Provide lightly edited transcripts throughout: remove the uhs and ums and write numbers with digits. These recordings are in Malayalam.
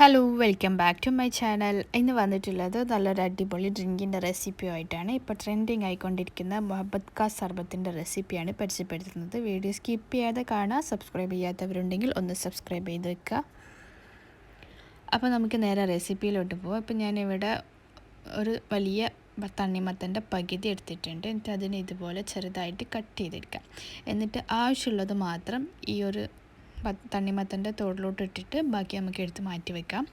Hello welcome back to my channel. ഇന്ന് വന്നിട്ടുള്ളത് നല്ലൊരു അടിപൊളി ഡ്രിങ്കിൻ്റെ റെസിപ്പിയുമായിട്ടാണ്. ഇപ്പോൾ ട്രെൻഡിങ് ആയിക്കൊണ്ടിരിക്കുന്ന മുഹബത്ത് കാ സർബത്തിൻ്റെ റെസിപ്പിയാണ് പരിചയപ്പെടുത്തുന്നത്. വീഡിയോ സ്കിപ്പ് ചെയ്യാതെ കാണാം. സബ്സ്ക്രൈബ് ചെയ്യാത്തവരുണ്ടെങ്കിൽ ഒന്ന് സബ്സ്ക്രൈബ് ചെയ്ത് വെക്കുക. അപ്പോൾ നമുക്ക് നേരെ റെസിപ്പിയിലോട്ട് പോകാം. അപ്പോൾ ഞാനിവിടെ ഒരു വലിയ തണ്ണിമത്തൻ്റെ പകുതി എടുത്തിട്ടുണ്ട്. എന്നിട്ട് അതിന് ഇതുപോലെ ചെറുതായിട്ട് കട്ട് ചെയ്തെടുക്കാം. എന്നിട്ട് ആവശ്യമുള്ളത് മാത്രം ഈ ഒരു തണ്ണിമത്തൻ്റെ തോടിലോട്ട് ഇട്ടിട്ട് ബാക്കി നമുക്ക് എടുത്ത് മാറ്റി വെക്കാം.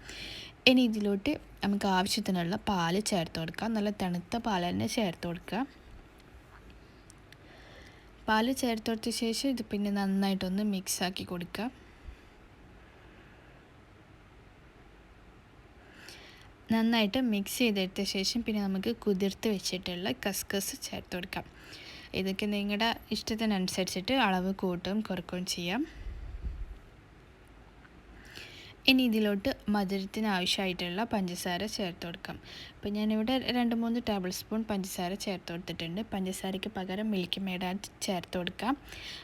ഇനി ഇതിലോട്ട് നമുക്ക് ആവശ്യത്തിനുള്ള പാല് ചേർത്ത് കൊടുക്കാം. നല്ല തണുത്ത പാൽ തന്നെ ചേർത്ത് കൊടുക്കുക. പാല് ചേർത്ത് കൊടുത്ത ശേഷം ഇത് പിന്നെ നന്നായിട്ടൊന്ന് മിക്സാക്കി കൊടുക്കുക. നന്നായിട്ട് മിക്സ് ചെയ്തെടുത്ത ശേഷം പിന്നെ നമുക്ക് കുതിർത്ത് വെച്ചിട്ടുള്ള കസ്കസ് ചേർത്ത് കൊടുക്കാം. ഇതൊക്കെ നിങ്ങളുടെ ഇഷ്ടത്തിനനുസരിച്ചിട്ട് അളവ് കൂട്ടുകയും കുറയ്ക്കുകയും ചെയ്യാം. ഇനി ഇതിലോട്ട് മധുരത്തിന് ആവശ്യമായിട്ടുള്ള പഞ്ചസാര ചേർത്ത് കൊടുക്കാം. അപ്പോൾ ഞാനിവിടെ 2-3 ടേബിൾ സ്പൂൺ പഞ്ചസാര ചേർത്ത് കൊടുത്തിട്ടുണ്ട്. പഞ്ചസാരയ്ക്ക് പകരം മിൽക്ക് മെയ്ഡ് ചേർത്ത് കൊടുക്കാം.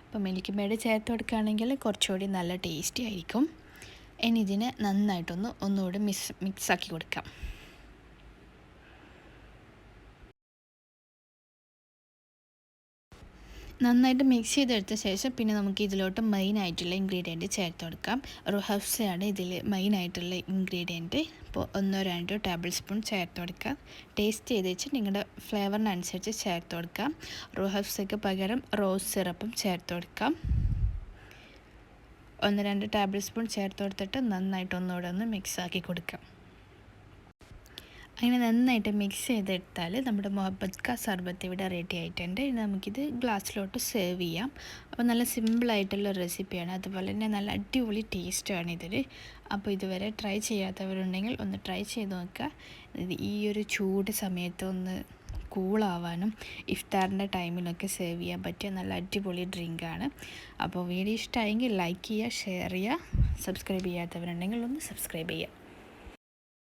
അപ്പോൾ മിൽക്ക് മെയ്ഡ് ചേർത്ത് കൊടുക്കുകയാണെങ്കിൽ കുറച്ചുകൂടി നല്ല ടേസ്റ്റി ആയിരിക്കും. ഇനി ഇതിനെ ഒന്നുകൂടി മിക്സാക്കി കൊടുക്കാം. നന്നായിട്ട് മിക്സ് ചെയ്തെടുത്ത ശേഷം പിന്നെ നമുക്ക് ഇതിലോട്ട് മെയിനായിട്ടുള്ള ഇൻഗ്രീഡിയൻറ്റ് ചേർത്ത് കൊടുക്കാം. റുഹബ്സയാണ് ഇതിൽ മെയിനായിട്ടുള്ള ഇൻഗ്രീഡിയൻറ്റ്. അപ്പോൾ 1-2 ടേബിൾ സ്പൂൺ ചേർത്ത് കൊടുക്കാം. ടേസ്റ്റ് ചെയ്ത് വെച്ച് നിങ്ങളുടെ ഫ്ലേവറിനനുസരിച്ച് ചേർത്ത് കൊടുക്കാം. റുഹബ്സയ്ക്ക് പകരം റോസ് സിറപ്പും ചേർത്ത് കൊടുക്കാം. 1-2 ടേബിൾ സ്പൂൺ ചേർത്ത് കൊടുത്തിട്ട് നന്നായിട്ട് ഒന്ന് മിക്സാക്കി കൊടുക്കാം. അങ്ങനെ നന്നായിട്ട് മിക്സ് ചെയ്തെടുത്താൽ നമ്മുടെ മുഹബത്ത് കാ സർബത്ത് ഇവിടെ റെഡി ആയിട്ടുണ്ട്. ഇനി നമുക്കിത് ഗ്ലാസ്സിലോട്ട് സെർവ് ചെയ്യാം. അപ്പോൾ നല്ല സിമ്പിളായിട്ടുള്ള റെസിപ്പിയാണ്. അതുപോലെ തന്നെ നല്ല അടിപൊളി ടേസ്റ്റാണ് ഇതിൽ. അപ്പോൾ ഇതുവരെ ട്രൈ ചെയ്യാത്തവരുണ്ടെങ്കിൽ ഒന്ന് ട്രൈ ചെയ്ത് നോക്കുക. ഈ ഒരു ചൂട് സമയത്ത് ഒന്ന് കൂളാവാനും ഇഫ്താറിൻ്റെ ടൈമിലൊക്കെ സെർവ് ചെയ്യാൻ പറ്റിയ നല്ല അടിപൊളി ഡ്രിങ്കാണ്. അപ്പോൾ വീഡിയോ ഇഷ്ടമായെങ്കിൽ ലൈക്ക് ചെയ്യുക, ഷെയർ ചെയ്യുക. സബ്സ്ക്രൈബ് ചെയ്യാത്തവരുണ്ടെങ്കിൽ ഒന്ന് സബ്സ്ക്രൈബ് ചെയ്യുക.